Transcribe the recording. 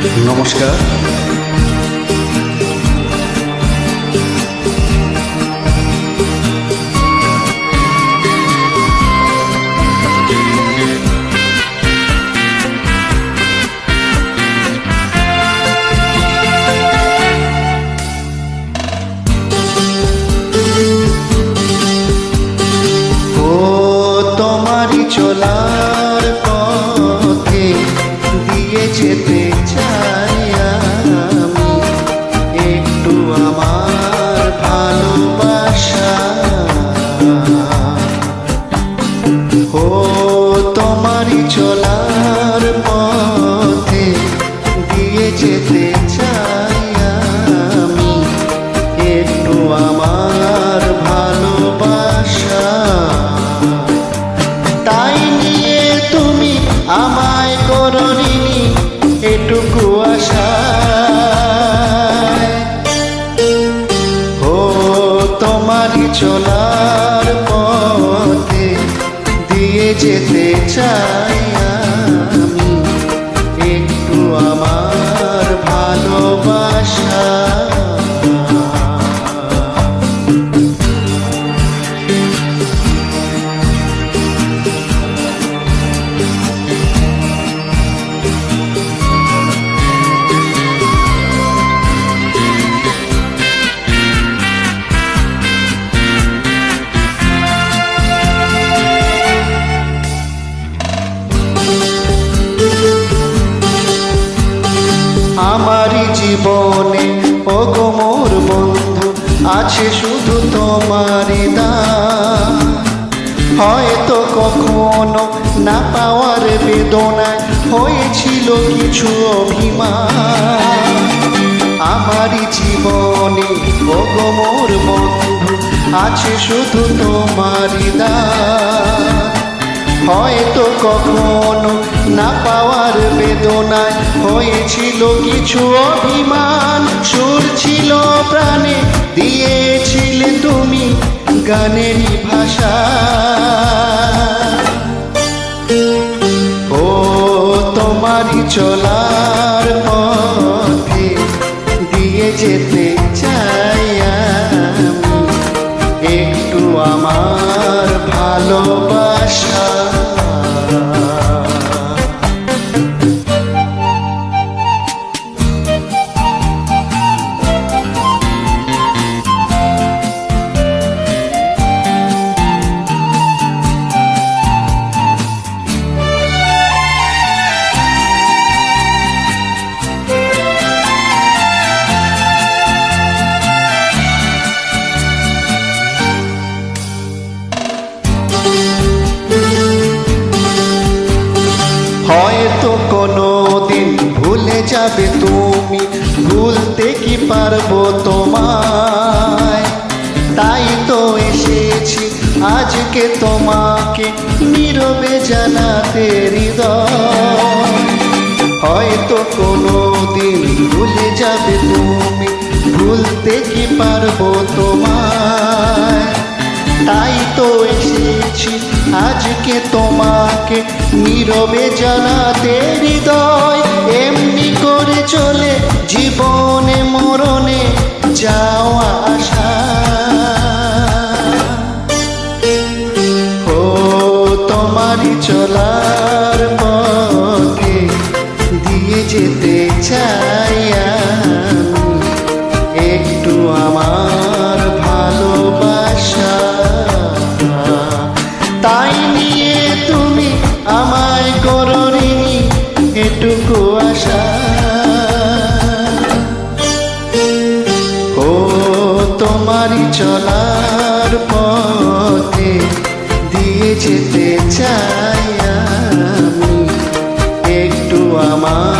নমস্কার। তোমারই চলার পথে দিয়ে যেতে চাই আমি একটু আমার ভালোবাসা। ও তোমারই চলার পথে দিয়ে যেতে চাই আমি একটু আমার ভালোবাসা। তাই নিয়ে তুমি আমায় করনি এটুকু আশা। ও তোমারই চলার পথে দিয়ে যেতে চাই আমি একটু আমার ভালোবাসা। আমারই জীবনে ওগো মোর বন্ধু আছে শুধু তোমারই দান। হয়তো কখনো না পাওয়ার বেদনায় হয়েছিল কিছু অভিমান। আমারই জীবনে ওগো মোর বন্ধু আছে শুধু তোমারই দান। হয়তো কখনো না পাওয়ার বেদনায় হয়েছিল কিছু অভিমান। সুর ছিল প্রাণে দিয়েছিলে তুমি গানেরই ভাষা। ও তোমারই চলার পথে দিয়ে যেতে চাই আমি একটু আমার ভালোবাসা। হয়তো কোনো দিন ভুলে যাবে তুমি, ভুলতে কি পারবো তোমায়। তাই তো এসেছি আজকে তোমাকে নীরবে জানাতে হৃদয়। হয়তো কোনো দিন ভুলে যাবে তুমি, ভুলতে কি পারবো তোমায়। তাই তো এসেছি আজকে তোমাকে নীরবে জানাতে হৃদয়। এমনি করে চলে জীবনে মরণে যাওয়া আসা। ও তোমারই চলার পথে দিয়ে যেতে চাই আমি একটু আমার ভালোবাসা। তাই নিয়ে তুমি আমায় করনি এটুকু আশা। ও তোমারই চলার পথে দিয়ে যেতে চাই আমি একটু আমার